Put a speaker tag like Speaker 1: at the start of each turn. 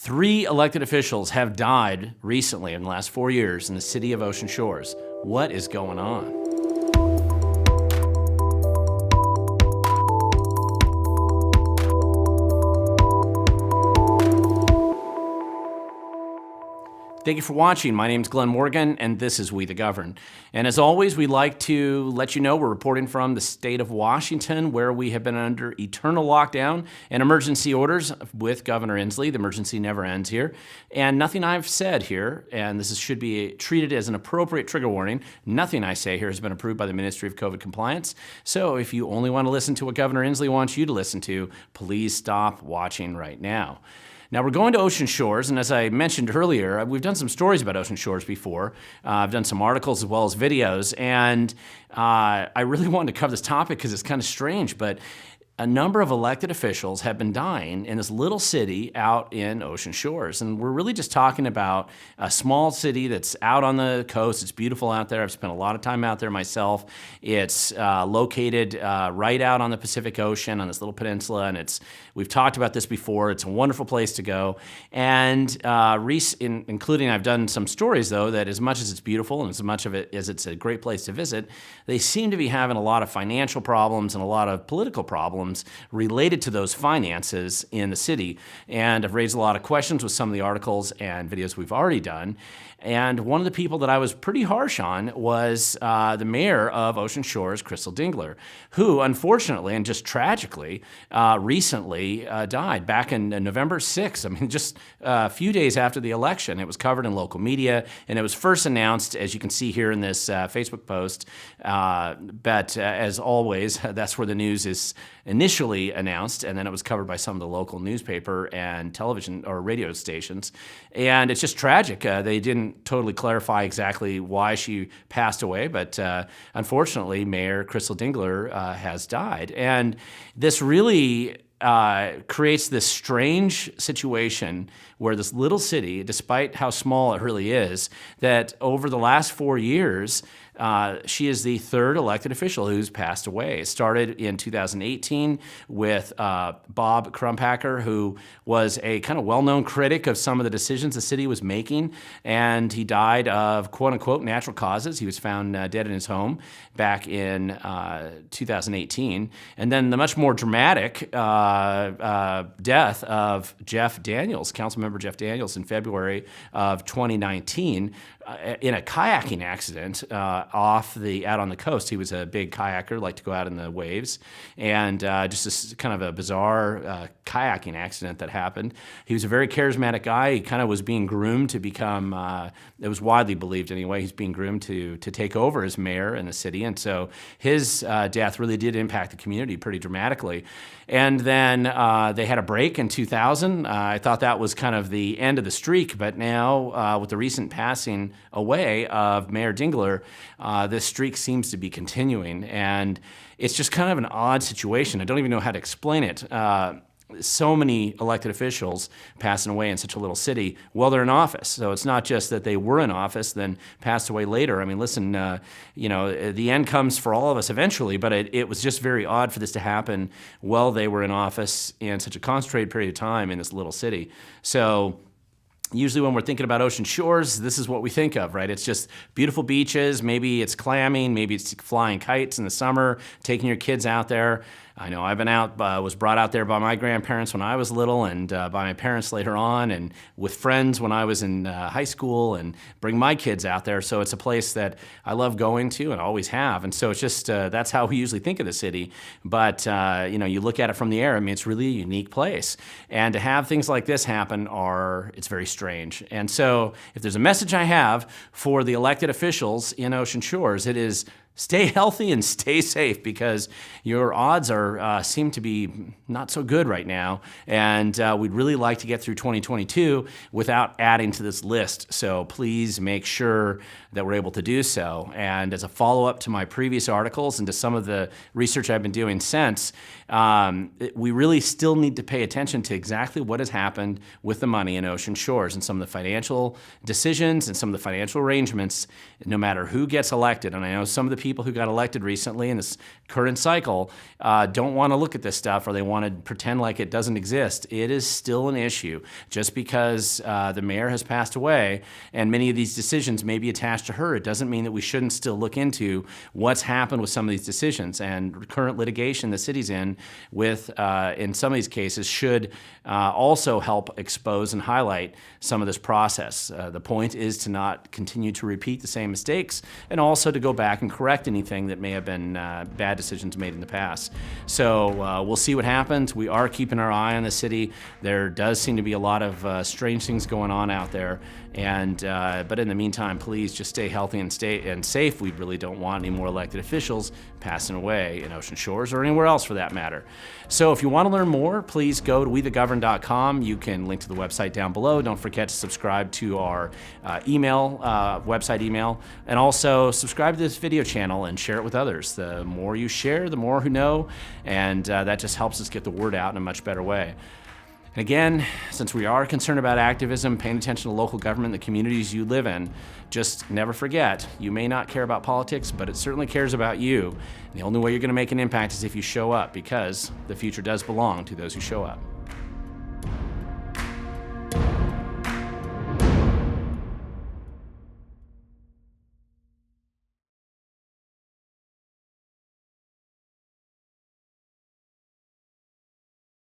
Speaker 1: 3 elected officials have died recently in the last 4 years in the city of Ocean Shores. What is going on? Thank you for watching. My name is Glenn Morgan, and this is We the Govern. And as always, we'd like to let you know we're reporting from the state of Washington, where we have been under eternal lockdown and emergency orders with Governor Inslee. The emergency never ends here. And nothing I've said here, and should be treated as an appropriate trigger warning, nothing I say here has been approved by the Ministry of COVID Compliance. So if you only want to listen to what Governor Inslee wants you to listen to, please stop watching right now. Now, we're going to Ocean Shores, and as I mentioned earlier, we've done some stories about Ocean Shores before. I've done some articles as well as videos, and I really wanted to cover this topic because it's kind of strange, but a number of elected officials have been dying in this little city out in Ocean Shores. And we're really just talking about a small city that's out on the coast. It's beautiful out there. I've spent a lot of time out there myself. It's located right out on the Pacific Ocean on this little peninsula. And we've talked about this before. It's a wonderful place to go. And including, I've done some stories, though, that as much as it's beautiful and as much of it as it's a great place to visit, they seem to be having a lot of financial problems and a lot of political problems related to those finances in the city. And I've raised a lot of questions with some of the articles and videos we've already done. And one of the people that I was pretty harsh on was the mayor of Ocean Shores, Dingler, who unfortunately and just tragically recently died back in November 6th. I mean, just a few days after the election. It was covered in local media, and it was first announced, as you can see here in this Facebook post. But as always, that's where the news is initially announced, and then it was covered by some of the local newspaper and television or radio stations. And it's just tragic. They didn't totally clarify exactly why she passed away, but unfortunately, Mayor Dingler has died. And this really creates this strange situation where this little city, despite how small it really is, that over the last 4 years, she is the 3rd elected official who's passed away. It started in 2018 with Bob Crumpacker, who was a kind of well-known critic of some of the decisions the city was making, and he died of quote-unquote natural causes. He was found dead in his home back in 2018. And then the much more dramatic death of Jeff Daniels, Councilmember Jeff Daniels, in February of 2019 in a kayaking accident out on the coast. He was a big kayaker, liked to go out in the waves, and just this kind of a bizarre kayaking accident that happened. He was a very charismatic guy. He kind of was being groomed to become, it was widely believed anyway, he's being groomed to take over as mayor in the city. And so his death really did impact the community pretty dramatically. And then they had a break in 2000. I thought that was kind of the end of the streak, but now with the recent passing away of Mayor Dingler, this streak seems to be continuing. And it's just kind of an odd situation. I don't even know how to explain it. So many elected officials passing away in such a little city while they're in office. So it's not just that they were in office, then passed away later. I mean, listen, the end comes for all of us eventually, but it was just very odd for this to happen while they were in office in such a concentrated period of time in this little city. So usually when we're thinking about Ocean Shores, this is what we think of, right? It's just beautiful beaches, maybe it's clamming, maybe it's flying kites in the summer, taking your kids out there. I know I've been out, was brought out there by my grandparents when I was little, and by my parents later on, and with friends when I was in high school, and bring my kids out there. So it's a place that I love going to and always have. And so it's just, that's how we usually think of the city. But, you look at it from the air, I mean, it's really a unique place. And to have things like this happen it's very strange. And so if there's a message I have for the elected officials in Ocean Shores, it is stay healthy and stay safe, because your odds seem to be not so good right now. And we'd really like to get through 2022 without adding to this list. So please make sure that we're able to do so. And as a follow-up to my previous articles and to some of the research I've been doing since, we really still need to pay attention to exactly what has happened with the money in Ocean Shores and some of the financial decisions and some of the financial arrangements, no matter who gets elected. And I know some of the people who got elected recently in this current cycle don't want to look at this stuff, or they want to pretend like it doesn't exist. It is still an issue. Just because the mayor has passed away and many of these decisions may be attached to her, it doesn't mean that we shouldn't still look into what's happened with some of these decisions. And current litigation the city's in with, in some of these cases, should also help expose and highlight some of this process. The point is to not continue to repeat the same mistakes, and also to go back and correct anything that may have been bad decisions made in the past. So we'll see what happens. We are keeping our eye on the city. There does seem to be a lot of strange things going on out there, and but in the meantime, please just stay healthy and stay safe. We really don't want any more elected officials passing away in Ocean Shores or anywhere else for that matter. So if you want to learn more, please go to wethegovern.com. You can link to the website down below. Don't forget to subscribe to our website email, and also subscribe to this video channel and share it with others. The more you share, the more who know, and that just helps us get the word out in a much better way. And again, since we are concerned about activism, paying attention to local government, the communities you live in, just never forget, you may not care about politics, but it certainly cares about you. And the only way you're going to make an impact is if you show up, because the future does belong to those who show up.